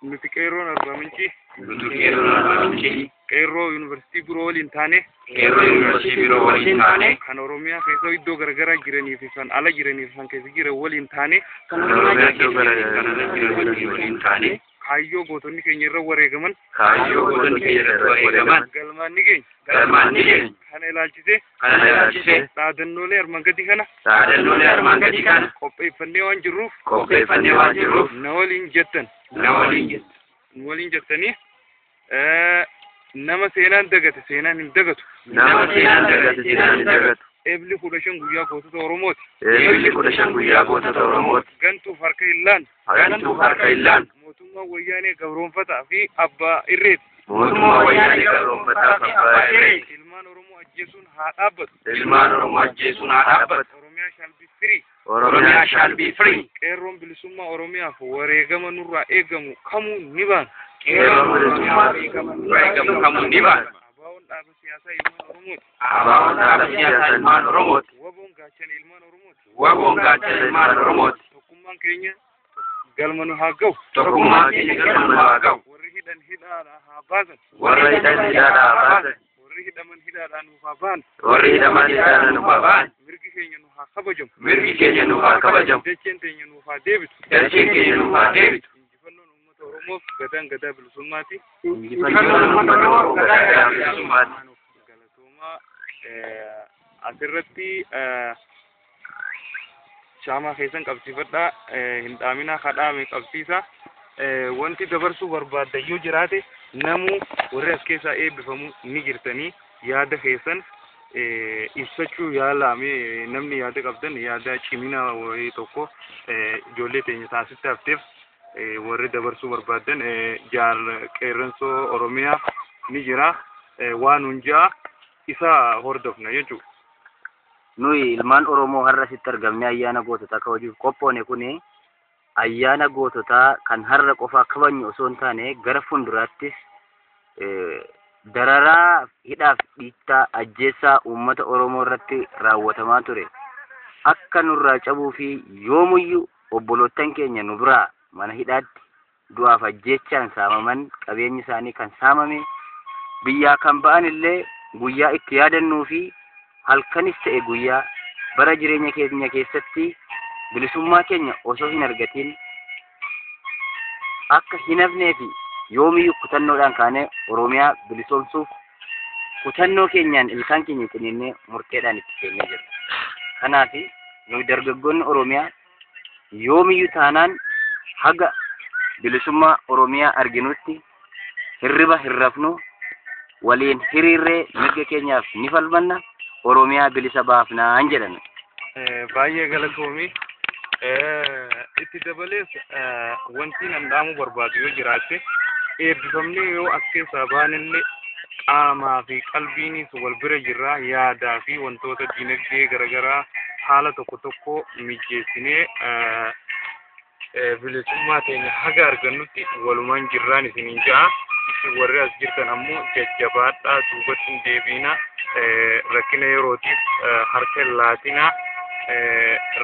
nuti qeerroon Arbaaminchi qeerroo yuunivarsiitii biroo waliin taane kan Oromiyaa keessa iddoo garagaraa jiranii fi kan ala jiranii fi kan keessa jiran waliin taane kaayyoo gootonni keenya irra wareegaman galmaan ni keenya kana ilaalchise dhaadannoolee armaan gadii kana qopheeffannee waan jirruuf na waliin jettanii nama seenaan dagate seenaan hin dagatu Ebli 15 guyyaa gootota Oromooti gantuuf harka illaan mootummaa wayyaanee gabroonfataa fi abbaa irreeti ilmaan Oromoo ajjeesuun haa dhaabbatu Oromiyaa shall be free qeerroon bilisummaa Oromiyaaf wareegama nurraa eegamu kamuu ni baana Abaawwan dhaaba siyaasaa ilmaan Oromooti waboon gaachana ilmaan Oromooti tokkummaan keenya galma nu haa ga'u warri hidhan hidhaadhaa haa baasan warri hidhaman hidhaadhaan nuuf haa ba'an mirgi keenya nu haa kabajamu dacheen teenya nuuf haa deebitu injifannoon uummata Oromoof gadaan gadaa bilisummaati galatoomaa asirratti shaamaa keessan qabsiifadhaa hin dhaaminaa kadhaame qabsiisa wanti dabarsuu barbaaddayyuu jiraate namuu warri as keessaa eebbifamu ni jirtanii yaada keessan ibsachuu yaalame namni yaada qabdan yaada cimina wayii tokko ijoollee teenya taasisaa hafteef warri dabarsuu barbaaddan qeerransoo Oromiyaa ni jira waan hunjaa isa hordofna jechuudha. Nuyi ilmaan Oromoo har'a sitti argamne ayyaana goototaa kabajuuf qophoone kuni ayyaana goototaa kan har'a qofaa kabajnu osoo hin taane gara fuulduraattis dararaa hidhaaf dhiittaa ajjeessaa uummata Oromoo irratti raawwatamaa ture akka nurraa cabuu fi yoomuyyuu obbolootan keenya nu biraa mana hidhaatti du'aaf ajjeechaan saamaman qabeenyi isaanii kan saamame biyyaa kan ba'an illee guyyaa itti yaadannuu fi halkanis ta'e guyyaa bara jireenya keenya keessatti bilisummaa keenya osoo hin argatiin akka hin hafnee fi yoomiyyuu kutannoodhaan kaanee Oromiyaa bilisoomsuuf kutannoo keenyaan ilkaan keenya ciniinnee murteedhaan itti kennee jirra. Kanaaf nuyi dargaggoonni Oromiyaa yoomiyyuu taanaan haga bilisummaa Oromiyaa arginutti hirriba hin rafnu waliin hiriirree mirga keenyaaf ni falmanna Oromiyaa bilisa baafnaan jedhan. Baay'ee galatoomii itti dabalees wanti nan dhaamu barbaadu yoo jiraatte eebbifamnee yoo as keessaa baanillee qaamaa fi qalbiinis wal bira jirra yaadaa fi wantoota dinagdee garagaraa haala tokko mijeessinee bilisummaa teenya haga argannutti walumaan jirraan isiniin ja'a. Warri as jirtan ammoo jajjabaadhaa duubatti hin deebiina rakkina yerootiif harka laatina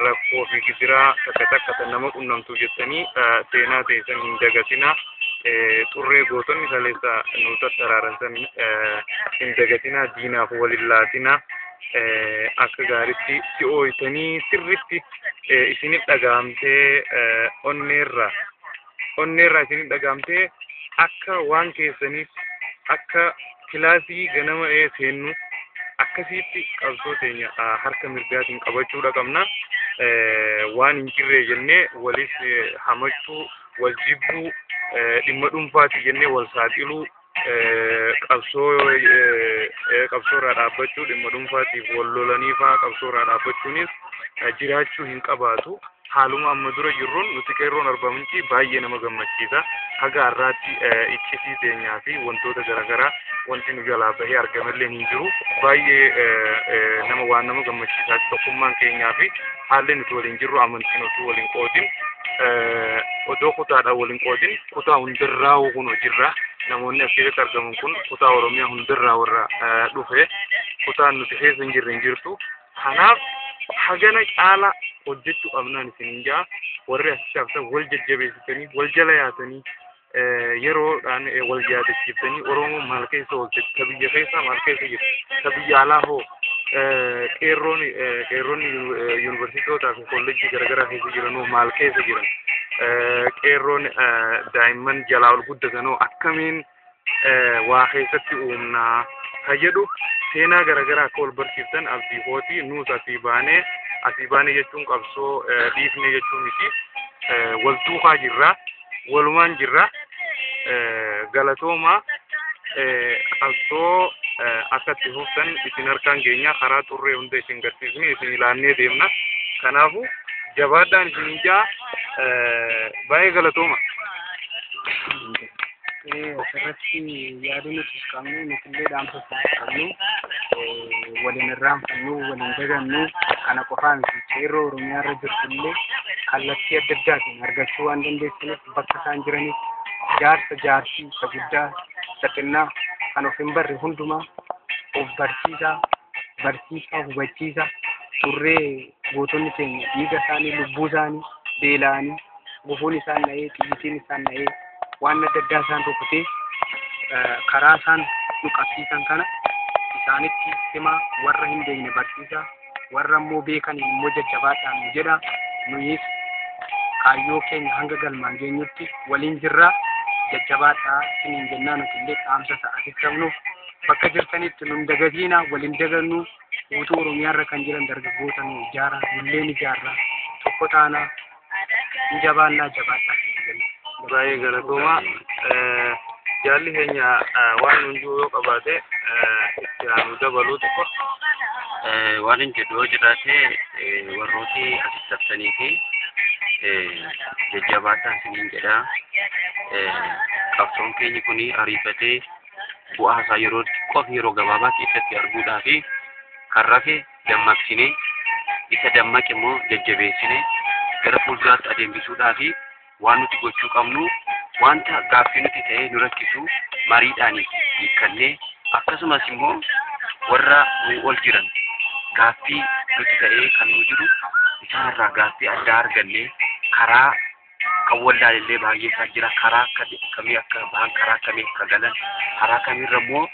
rakkoo fi gidiraa takka nama qunnamtuu jettanii seenaa teessan hin dagatina xurree gootonni kaleessa nu tattararansan hin dagatina diinaaf walin laatina akka gaaritti si ooyitanii sirritti isinit dhagaamtee onneerraa isinit dhagaamtee akka waan keessaniif akka kilaasii ganama seennu akkasitti qabsoo teenya harka mirgaatiin qabachuudha qabna waan hin jirre jennee walis hamachuu wal jibbuu dhimma dhuunfaati jennee wal saaxiluu qabsoorraa dhaabbachuu dhimma dhuunfaatiif wal lolaniifaa qabsoorraa dhaabbachuunis jiraachuu hin qabaatu. Haaluma amma dura jirruun nuti qeerroon Arbaaminchi baay'ee nama gammachiisa. Haga har'aatti iccitii teenyaa fi wantoota garagaraa wanti nu jalaa bahee argamallee hin jiru. Baay'ee nama gammachiisaa tokkummaan keenyaa fi haalli nuti waliin jirru amantiin osoo waliin qoodin odoo kutaadhaan waliin qoodin kutaa hundarraa kun jirra. Namoonni as keessatti argaman kun kutaa Oromiyaa hundarraa warra dhufe kutaan nuti keessa hin jirre hin jirtu. Kanaaf hagana caala hojjechuu qabnaan isiniin jaa warri as cabsan wal jajjabeessitanii wal jala yaatanii yeroodhaan wal yaadachiiftanii Oromoon maal keessa oolche ta biyya keessa maal keessa jirti ta biyya alaa hoo qeerroonni yuunivarsiitootaa fi kolleejjii garaagaraa keessa jiranoo maal keessa jiran qeerroon daa'imman jalaa ol guddatanoo akkamiin waa keessatti uumnaa ka jedhu seenaa garaagaraa akka wal barsiiftan abdii kooti nuus asii baanee jechuun qabsoo dhiifne jechuun miti wal duukaa jirra walumaan jirra galatooma qabsoo akkatti huftan isin harkaan keenya karaa xurree hunda isin garsiisne isin ilaannee deemna kanaafu jabaadhaan isin ijaa baay'ee galatooma. Asirratti yaaduu nuti qabnu nutillee dhaamsa qabnu waliin irraanfannu waliin dagannu kana qofaa miti qeerroo Oromiyaa irra jirtullee kallattii adda addaatiin argachuu waan dandeessaniif bakka isaan jiraniif jaarsii isa guddaa isa xinnaa kan of hin barre hundumaa of barsiisaa hubachiisaa turree gootonni keenya dhiiga isaanii lubbuu isaanii beela'anii gufuun isaan na'ee xiyyitiin isaan na'ee waan adda addaa isaan rukutee karaa isaan nu qabsiisan kana isaanitti himaa warra hin beekne barsiisaa warra immoo beekaniin immoo jajjabaadhaan nu jedha nuyis kaayyoo keenya hanga galmaan geenyutti waliin jirraa jajjabaadhaa isiniin jennaa nuti illee dhaamsa sa'aatii qabnuuf bakka jirtanitti nun dagatiina waliin dagannu guutuu Oromiyaa irra kan jiran dargaggoota nu ijaara nullee ni ijaarra tokko taanaa ni jabaannaa jabaadhaa. Baay'ee galatooma jaalli keenya waan hunduu yoo qabaate itti aanu dabaluu tokko waan hin jedhu jiraate warrooti asitti fi jajjabaadhaan isiniin jedha qabsoon keenya kun ariifatee bu'aa isaa yeroo xiqqoo fi yeroo gabaabaa keessatti arguudhaa fi kan rafe dammaqsinee isa dammaqe immoo jajjabeessinee gara fuulduraatti adeemsisuudhaa fi waan nuti gochuu qabnu wanta gaaffii nuti ta'ee nu rakkisu mariidhaan hiikkannee akkasumas immoo warra ol jiran gaaffii nuti ta'ee kan nu jiru isaanirraa gaaffii addaa argannee karaa kan wallaalillee baay'ee isaa jira karaa kamii akka bahan karaa kamii akka galan karaa kamiirra immoo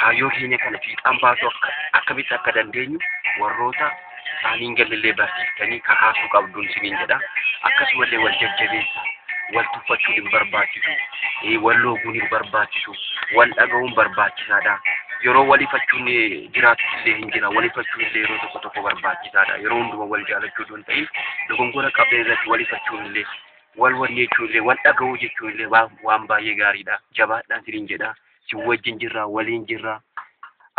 kaayyoo keenya kana fiixaan baasuu akkamitti akka dandeenyu warroota isaaniin galillee barsiiftanii kaasuu qabduun isiniin jedha akkasumallee wal jajjabeessa wal tuffachuun hin barbaachisu wal looguun hin barbaachisu wal dhaga'uun barbaachisaadha yeroo walifachuun jiraatullee hin jira walifachuun illee yeroo tokko barbaachisaadha yeroo hunduma wal jaalachuu osoo hin ta'in dogongora qabee irratti walifachuun illee wal wanneechuun illee wal dhaga'uu jechuun illee waan baay'ee gaariidha jabaadhaan isiniin jedha si wajjin jirra waliin jirra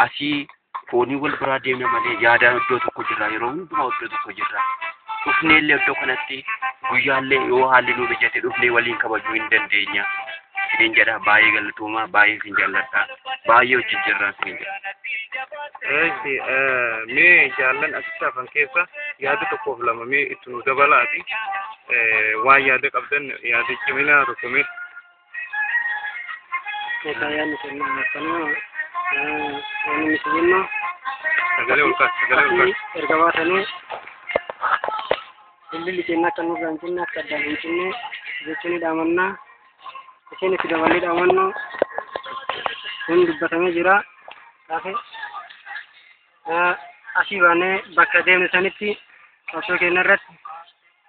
asii foonii wal biraa deemna malee yaadaan iddoo tokko jirra yeroo hundumaa iddoo tokko jirra dhufneellee iddoo kanatti guyyaallee yoo haalli nu mijate dhufnee waliin kabajuu hin dandeenya isiniin jedha baay'ee galatooma baay'ee isin jaalladha baay'ee wajjin jirra isiniin jedha. Mee jaallan asitti hafan keessa yaada tokkoof lama mee itti nu dabalaati waan yaada qabdan yaada ciminaa tokko mee. Yaadni kenna kanaa inni misilima sagalee ulkaas erga baatanii illi kenna kan nurraa hin cinne akka addaan hin cinne jechuun dhaamannaa isheen itti dabalee dhaamannoo kun dubbatamee jira kaafe asii baanee bakka deemne sanitti qabsoo keenya irratti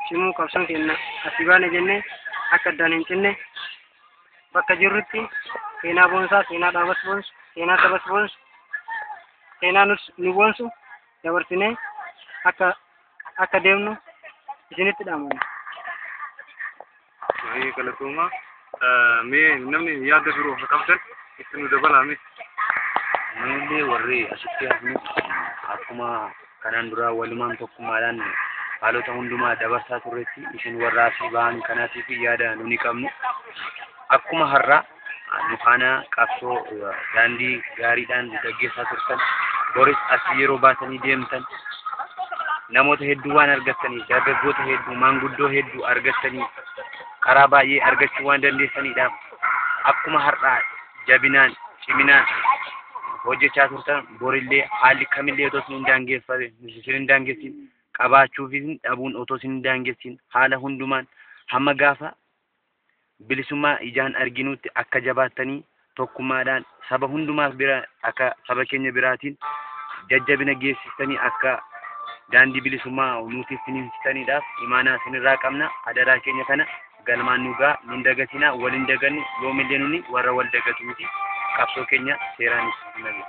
cimuu qabsoon keenya asii baane jennee akka addaan hin cinne bakka jirrutti seenaa boonsaa seenaa dhaabas boonsu seenaa sabas boonsu seenaa nu boonsu dabarsinee akka deemnu isinitti dhaamanna. Baay'ee galatooma mee namni yaada biroo haa qabdan itti nu dabalame. Nullee warri asitti hafnu akkuma kanaan dura walumaan tokkummaadhaan haalota hundumaa dabarsaa turretti isin warra asii ba'an kanaatiif yaada nuni qabnu akkuma har'a nu faana qabsoo daandii gaariidhaan gaggeessaa turtan boris asii yeroo baatanii deemtan namoota hedduu waan argattaniif dargaggoota hedduu maanguddoo hedduu argattanii karaa baay'ee argachuu waan dandeessaniidhaaf akkuma har'aa jabinaan ciminaan hojjechaa turtan borillee haalli kamillee otoo isin hin daangessin qabaachuu fi dhabuun otoo isin hin daangessin haala hundumaan hamma gaafa bilisummaa ijaan arginutti akka jabaattanii tokkummaadhaan saba hundumaaf bira akka saba keenya biraatiin jajjabina geessistanii akka daandii bilisummaa nuti isiniif imaanaa isinirraa qabna. Adaraa keenya kana galmaan nugaa nun dagatinaa waliin dagannu yoomillee nuni warra wal dagatu miti qabsoo keenya seeraan isin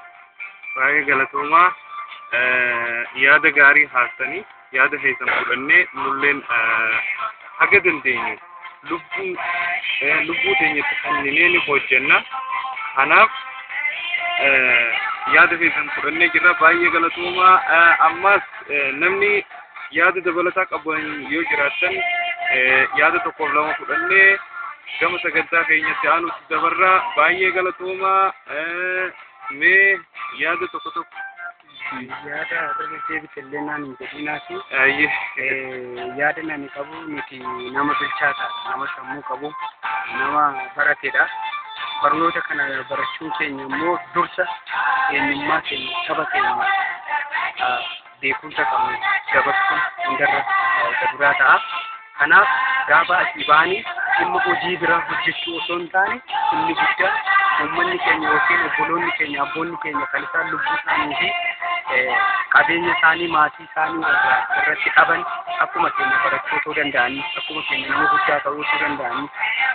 baay'ee galatoomaa yaada gaarii haastanii yaada keessan fudhannee nulleen haga dandeenyu lubbuu teenyatti kanninee ni hojjenna. Kanaaf yaada keessan fudhannee jirra baay'ee galatoomaa. Ammas namni yaada dabalataa qaban yoo jiraatan yaada tokkoof lama fudhannee gama sagantaa keenyatti aanutti dabarra. Baay'ee galatoomaa. Mee yaada tokko yaada irra deebitellee naan hin jedhinaati. Yaada nani qabu nuti nama bilchaata nama sammuu qabu nama barateedha. Barnoota kana barachuun keenya immoo dursa eenyummaa keenya saba keenya beekumsa qabnu dabarsuun hundarra duraa ta'a. Kanaaf gaafa asii ba'anii dhimma hojii biraa hojjechuu osoo hin taane inni guddaa uummanni keenya yookiin obboloonni keenya abboonni keenya kan isaan lubbuu isaanii fi qabeenya isaanii maatii isaanii irratti qaban akkuma keenya barachuu otoo danda'anii akkuma keenya nama guddaa ta'uu otoo danda'anii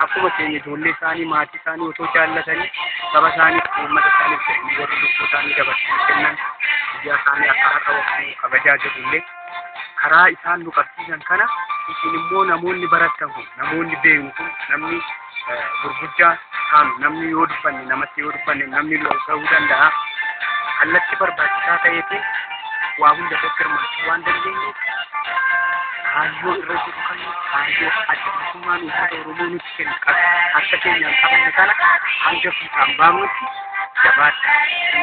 akkuma keenya ijoollee isaanii maatii isaanii otoo jaallatanii saba isaaniif uummata isaaniif jedhanii warri lubbuu isaanii dabarsanii kennan biyya isaanii akka har'a waqtii kabajaa jirullee karaa isaan nu qabsiisan kana isin immoo namoonni baratan kun namoonni beeknu kun namni gurguddaa taanu namni yoo dubbanne namatti yoo dubbanne namni ta'uu danda'a. Kallattii barbaachisaa ta'eetiin waa hunda hirmaachuu waan dandeenyeef kaayyoo irra jiru kan kaayyoo adda-bilisummaan uummata Oromoo nutti kennu akka keenyaan qabanne kana hanga fiixaan baafnutti jabaadha.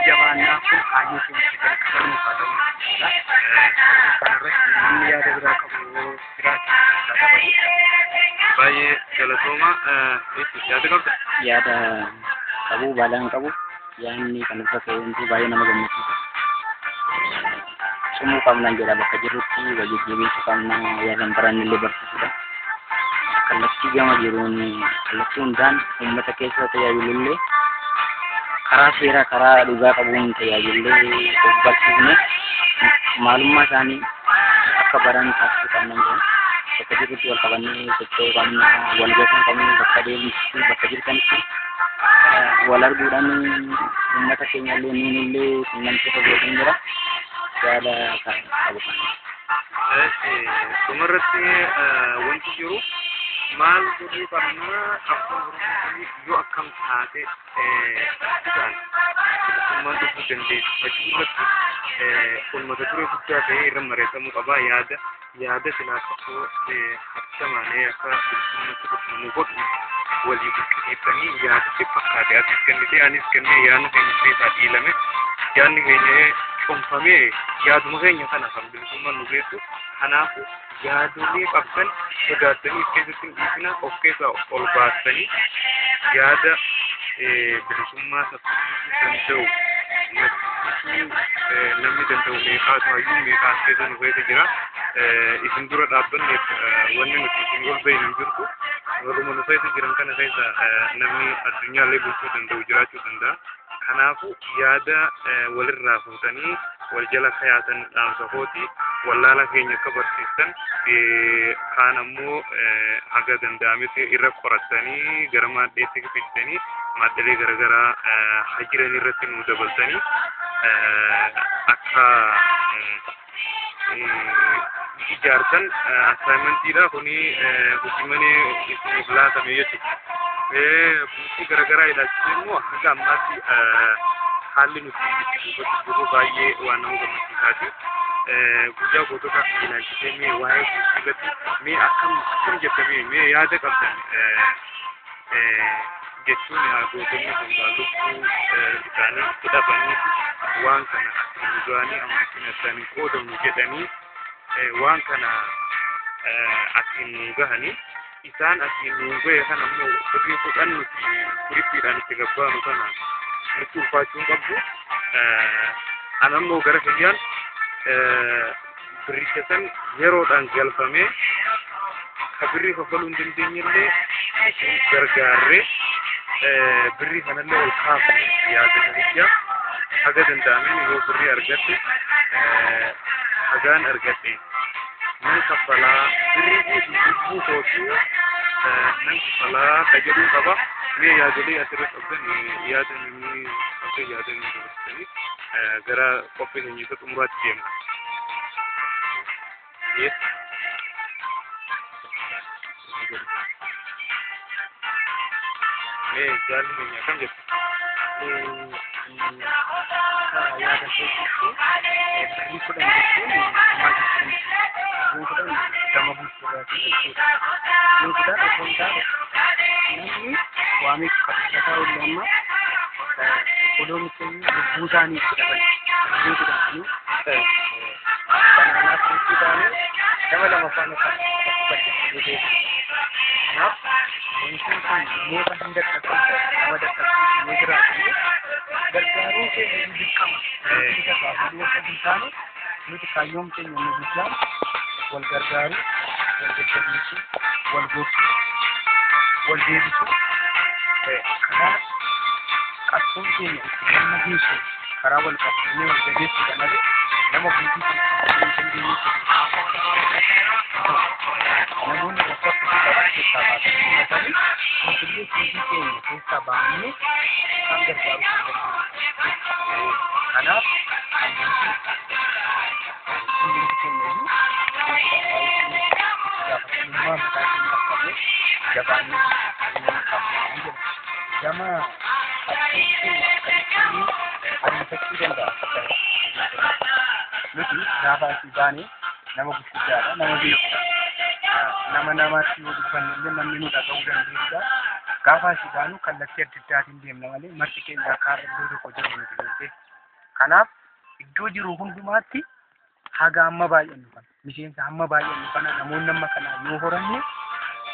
Jabaannaa kun kaayyoo keenya jalqabanuuf haa ta'u. Kanarratti namni yaada biraa qabu yoo jiraate baay'ee galatoomaa. Yaada qabda? Yaada qabu baadaan qabu yaanni kan irra ta'e baay'ee nama gammachiisa. Sumuu qabnaan jedha bakka jirrutti wajjijjiibeessuu qabna yaadaan barannillee barsiisudha. Kallattii gama jiruun kallattii hundaan uummata keessa tajaajilullee karaa seeraa karaa dhugaa qabuun tajaajillee of barsiifne maalummaa isaanii akka baran taasisuu qabnan jedhan bakka jirrutti wal qabannee socho'uu qabna wal gahuu qabna bakka deemnitti bakka jirtanitti wal arguudhaan uummata keenya illee nuunillee qunnamsiisa godhuun jira yaada kan qabu kana. Dhumarratti wanti jiru maal godhuu qabna akkuma yoo akkam taate isaan bilisummaan dhufuu dandeessu fachuu irratti uummata ture guddaa ta'e irra mari'atamuu qaba. Yaada silaa tokko habsamaanee akka bilisummaatti dhufu nu godhu walii qulqulleessanii yaadatti fakkaate asis kennite anis kennee yaadni keenya keessaa dhiilame yaadni keenya cuunfamee yaaduma keenya kana kan bilisummaan nu geessu. Kanaafu yaadolee qabdan sodaattanii keessatti hin dhiisina of keessaa ol baastanii yaada bilisummaa saffisuu danda'u namni danda'u meeqaatu hayyuu meeqaas keessa nu keessa jira. Isin dura dhaabbanneef wanni nuti isin ol bahin hin jirtu. Warruma nu keessa jiran kana keessa namni addunyaallee bulchuu danda'u jiraachuu danda'a. Kanaafu yaada walirraa fuutanii wal jala kayaatan dhaamsa kooti wallaala keenya akka barsiistan kaan ammoo haga danda'ametti irra qorattanii gara maadheetti fidanii maadhilee garaagaraa hajiran irratti nu dabaltanii akka ijaartan assignmentiidha kuni hojii manee isiniif laatame jechuudha. Buusii garaagaraa ilaalchise immoo hanga ammaatti haalli nuti jiru baay'ee waan nama gammachiisaati. Guyyaa gootota ilaalchisee mee waa'ee buusii irratti mee akkam jettamee mee yaada qabdan jechuun gootonni kun lubbuu isaanii hidhabanii waan kana asiin duraanii amma asiin addaan qoodamu jedhanii waan kana asiin nu gahanii isaan asiin nu gahe kana immoo birrii fudhan nuti birriidhaan itti gabbaanu kana nuti ulfaachuu qabdu. anammoo gara kiyyaan birricha san yeroodhaan galfamee ka birrii kaffaluu hin dandeenyellee gargaarree birrii kanallee ol kaafne yaada kiyya haga danda'ameen yoo birrii argadhe hagaan argadhe nan kaffalaa birrii lubbuu kootii nan kaffalaa ka jedhuu qaba. Mee yaadolee asirratti qabdan yaada namni akka yaada namni dabarsanii gara qophii keenya xumuraatti deemna. Mee jaalli keenya akkam jettu? Yaada keessatti birrii kudhan jechuun maal jechuun birrii kudhan gama bulchuudhaati jechuudha. Birrii kudhan osoo hin taane namni waamee qabsiisaa ulama odoon keenya lubbuu isaanii itti dabalu birrii kudhan kanaaf birrii kudhan nama lama faana kan balleessee kanaaf wantoonni kun namoota hin dadhabsiisan nama dadhabsiisan yoo jiraatan gargaaruu keenya ni dirqama. Isa baafaduu akka hin taane nuti kaayyoon keenya nu guddaan wal gargaaruu, wal jajjabeessuu, wal gorsuu, wal deebisuu karaa qabsoon keenya itti gamna geessu karaa wal qabsiisnee wal jabeessuu malee nama guutuu hin dandeenye namoonni rakkoo keessaa baasanii matanii qulqulluu fiigii keenya keessaa baafnee isaan gargaaruu kan dandeenyu. Kanaaf hundumti keenya iyyuu gaafatamummaa mataa keenyaaf qabnee jabaannee qabnee gama qabsoon keenya akkamitti ariifachuu danda'a. Nuti gaafa asii baanee nama guddaadha, nama beekudha. Nama namatti yoo dubbanne illee namni nu dhaga'uu danda'udha. Gaafa asii baanu kallattii adda addaatiin deemna malee marti keenya akka iddoo tokko jiru nuti beekte. Kanaaf iddoo jiru hundumaatti haga amma baay'annu kana miseensa hamma baay'annu kana namoonni amma kana yoo horanne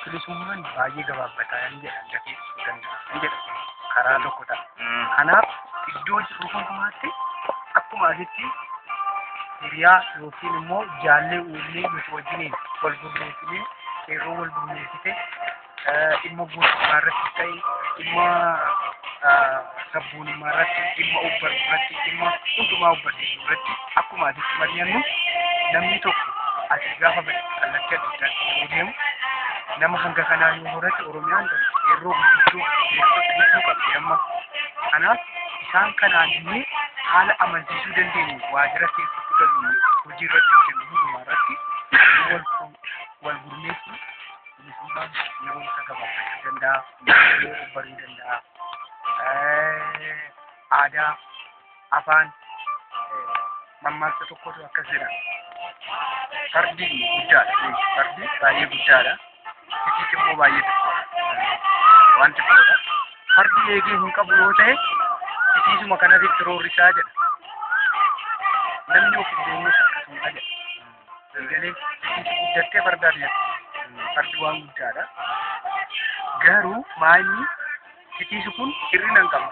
bilisummaan baay'ee gabaabbataa hin jedhan dafee danda'a hin jedhan karaa tokko ta'a. Kanaaf iddoo jiru hundumaatti akkuma asitti hiriyaa yookiin immoo jaallee uumnee nuti wajjiniin wal gurmeessinee yeroo wal gurmeessite dhimma guutummaa irratti ta'e dhimma sabboonummaa irratti dhimma ubbaruu irratti dhimma hundumaa ubbarsiisuu irratti akkuma asitti mari'annu namni tokko asii gaafa bade kallattii adda addaatti yoo deemu nama hanga kanaa yoo horate Oromiyaan yeroo guddisuu qabdi amma. Kanaaf isaan kanaan illee haala amansiisuu dandeenyu waajjira keessatti galu hojii irratti hojjennu hundumaa irratti wal gurmeessu bilisummaan namoota gabaabachuu danda'a, namoota ubbaruu danda'a. Aadaa, afaan, mammaaksa tokkotu akkas jedha. Fardi guddaadha, fardi baay'ee guddaadha. Itti immoo baay'ee xiqqoodha. Waan xiqqoodha. Fardi eegee hin qabu yoo ta'e itiisuma kanatti roorrisaa jedha. Namni of hin beeknes akkasuma jedha. Galgalee itiisi guddattee fardaaf jedha. Fardi waan guddaadha. Garuu maalni itiisi kun hir'ina hin qabu.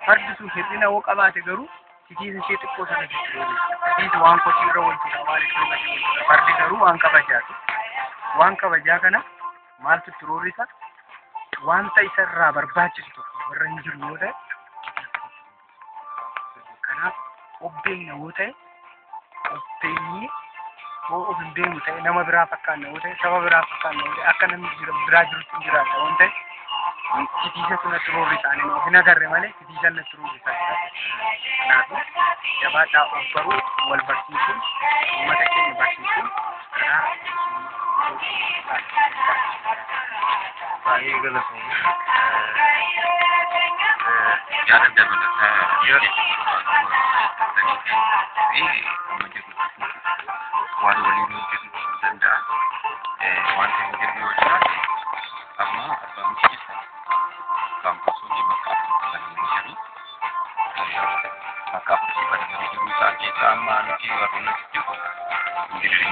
Fardi sun hir'ina yoo qabaate garuu itiisa ishee xiqqoo sana jechuudha roorrisa. Itiisi waan kotii irra waltuudha waan iddoo gadi waltuudha. Fardi garuu waan kabajaati. Waan kabajaa kana maaltu itti roorrisa? Wanta isa irraa barbaachisu tokko warra hin jiru yoo ta'e kanaaf obbeenya yoo ta'e obbeenyi yoo of hin beeknu ta'e nama biraa fakkaanna yoo ta'e saba biraa fakkaanna yoo ta'e akka namni biraa jirutti hin jiraata waan ta'e itiisa sunatti roorrisaanii hin agarre malee itiisa natti roorrisaa jira. Kanaafuu jabaadhaa of baruu wal barsiisuun uummata keenya barsiisuun karaa baay'ee galatoomna. Yaada dabalataa waan waliin hojjetu danda'a. Wanta hin jirre yoo jiraate amma abbaan keessa kaampasoonni bakka afurtamanii jiru. Bakka afurtamanii jiru isaan keessaa amma nuti warroonni jiru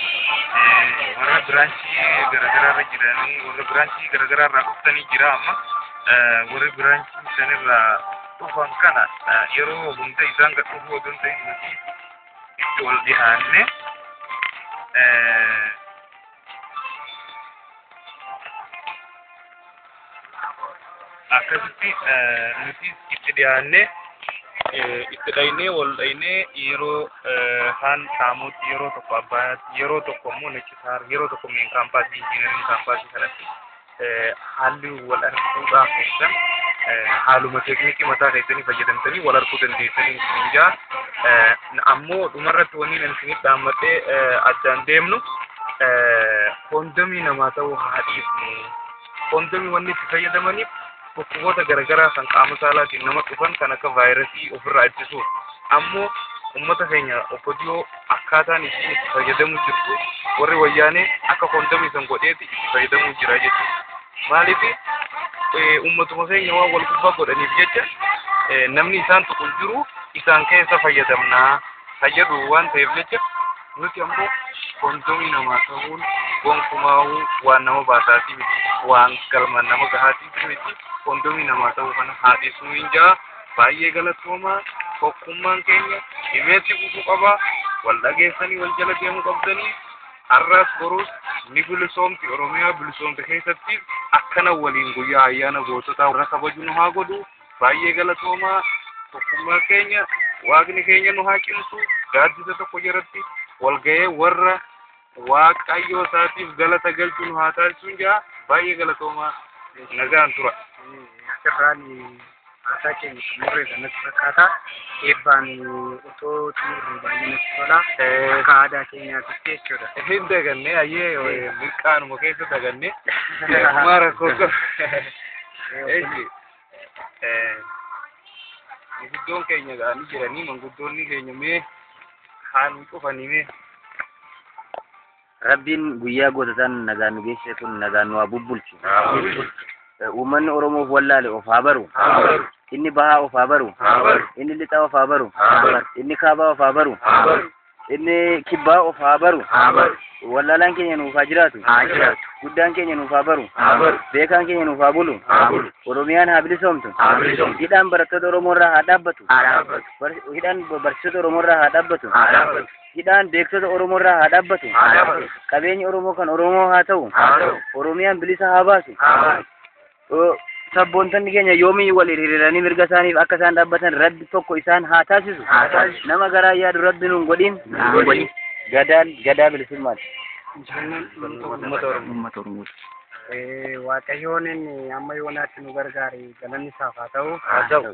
warra biraanchii garaagaraa irra jiranii warra biraanchii garaagaraa irraa dhuftanii jira amma warra biraanchii sanirraa dhufan kana yeroo hunda isaan gad dhufuu odoo hin ta'in nuti itti ol dhihaanne akkasitti nuti itti dhiyaanne itti dhaynee wal dhaynee yeroo haan qaamotti yeroo tokko abbaatti yeroo tokko immoo Nechisaar yeroo tokko meen kaampaasii injiinariin kaampaasii kanatti haalli wal arguudhaaf keessan haaluma teeknikii mataa keessanii fayyadamtanii wal arguu dandeessanii injaa ammoo dhumarratti wanni nan isiniif dhaammadhee addaan deemnu kondomii namaa ta'uu haa dhiifnu. Kondomii wanni itti fayyadamaniif dhukkuboota garaagaraa kan qaama saalaatiin nama dhufan kan akka vaayirasii ofirraa ittisuuf ammoo ummata keenya obbodiyoo akkaataan isin itti fayyadamuu jirtu warri wayyaanee akka kondomii san godheeti itti fayyadamuu jira jechuudha. Maaliif ummatuma keenya waan wal gubbaa godhaniif jecha namni isaan tuqu jiru isaan keessa fayyadamnaa fayyadu waan ta'eef jecha nuti ammoo kondomii namaa ta'uun gonkumaa'uu waan nama baasaatii miti waan galma nama gahaatii miti kondomii namaa ta'uu kana haadhisuu hin jaa baay'ee galatoomaa tokkummaan keenya himeetti gufuu qabaa wal dhageessanii wal jala deemuu qabdanii har'aas boruus ni bilisoomti Oromiyaa bilisoomte keessatti akkana waliin guyyaa ayyaana goototaa warra kabaju nu haa godhu baay'ee galatoomaa tokkummaa keenya waaqni keenya nu haa cimsu gaaddisa tokko jalatti wal ga'ee warra waaqayyoo isaatiif galata galchu nu haa taasisuun jaa baay'ee galatoomaa nagaan tura. Asirraan haasaa keenya xumurree kanatti fakkaata. Eebbaan otoo xumurree baay'ee natti tola. Akka aadaa keenyaatti jechuudha. Hin daganne ayyee mirqaanuma keessa daganne mara koko. Manguddoon keenya ga'anii jiranii manguddoonni keenya mee haan cufanii mee. Rabbiin guyyaa goototaan nagaan nu geessisu nagaan nu haa bubbulchu. Uummanni Oromoof wallaale of haa baru. Inni bahaa of haa baru. Inni lixaa of haa baru. Inni kaabaa of haa baru. Inni kibbaa of haa baru. Wallaalaan keenya nuuf haa jiraatu. Guddaan keenya nuuf haa baru. Beekaan keenya nuuf haa bulu. Oromiyaan haa bilisoomtu. Hidhaan barattoota Oromoo irraa haa dhaabbatu. Hidhaan barsiisota Oromoo irraa haa dhaabbatu. Hidhaan beektota Oromoo irraa haa dhaabbatu. Qabeenyi Oromoo kan Oromoo haa ta'u. Oromiyaan bilisa haa baasu. Sabboontonni keenya yoomii wal hiriiranii mirga isaaniif akka isaan dhaabbatan Rabbi tokko isaan haa taasisu. Nama garaa yaadu Rabbi nuun godhin. Gadaa bilisummaati. Uummata Oromooti. Waaqayyoon inni amma yoonaatti nu gargaare galanni isaaf haa ta'u.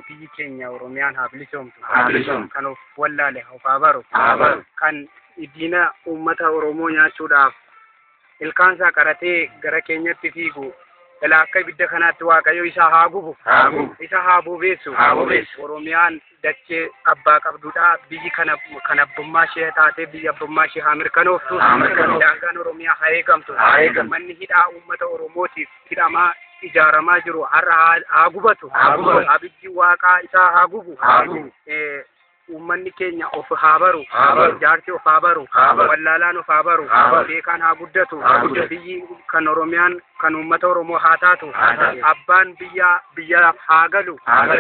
Biyyi keenya Oromiyaan haa bilisoomtu. Kan of wallaale of haa baru. Kan diina uummata Oromoo nyaachuudhaaf ilkaansaa qaratee gara keenyatti fiigu ilaa akka ibidda kanaatti Waaqayyo isa haa gubu. Isa haa bobeessu. Oromiyaan dachee abbaa qabdudha. Biyyi kan abbummaa ishee taatee biyya abbummaa ishee haa mirkanooftu. Daangaan Oromiyaa haa eegamtu. Manni hidhaa uummata Oromootiif hidhamaa ijaaramaa jiru har'a haa gubatu. Abiddi Waaqaa isaa haa gubu. Uummanni keenya of haa baru. Jaarsi of haa baru. Wallaalaan of haa baru. Beekaan haa guddatu. Biyyi kan Oromiyaan kan uummata Oromoo haa taatu. Abbaan biyyaaf haa galu.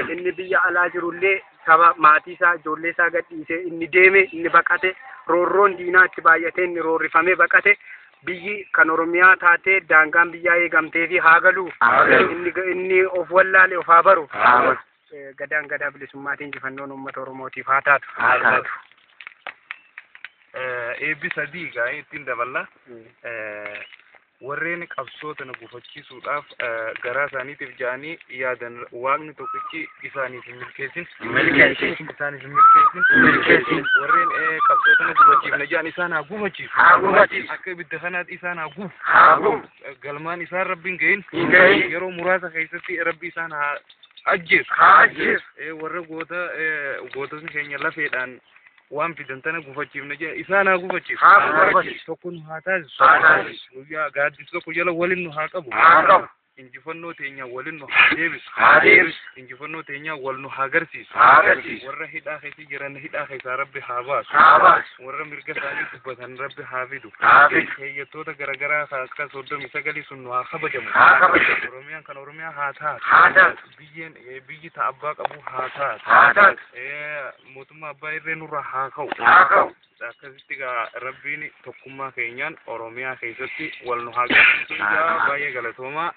Inni biyya alaa jirullee saba maatii isaa ijoollee isaa gadhiisee inni deeme inni baqate roorroon diinaa itti baay'atee inni roorrifamee baqate biyyi kan Oromiyaa taatee daangaan biyyaa eegamtee fi haa galu. Inni of wallaale of haa baru. Gadaan gadaa bilisummaatiin injifannoon uummata Oromootiif haa taatu. Eebbi sadii gaa ittiin daballa. Warreen qabsoota na gufachiisuudhaaf garaa isaaniitiif ja'anii yaadan waaqni tokkichi isaaniif hin milkeessin. Isaaniif hin milkeessin. Warreen qabsoota na gufachiifna ja'an isaan haa gufachiisu. Akka ibidda kanaatti isaan haa gubu. Galmaan isaan Rabbiin gahin yeroo muraasa keessatti Rabbi isaan haa ajjees ajjees warra gootota keenya lafeedhaan waan fidan tana gufachiifna jee isaanaa gufachiif tokko nu haa taasisu guyyaa gaaddisa tokko jala waliin nu haa qabu injifannoo teenya waliin nu haa deebisu injifannoo teenya wal nu haa agarsiisu warra hidhaa keessa jiran hidhaa keessaa rabbi haa baasu warra mirga isaanii dubbatan rabbi haa fidu keeyyattoota garagaraa akka 39 sun nu haa kabajamu oromiyaan kan oromiyaa haa taatu biyyi ta abbaa qabu haa taatu mootummaa abbaa irree nurra haa ka'u akkasitti rabbiin tokkummaa keenyaan oromiyaa keessatti wal nu haa agarsiisu baay'ee galatoomaa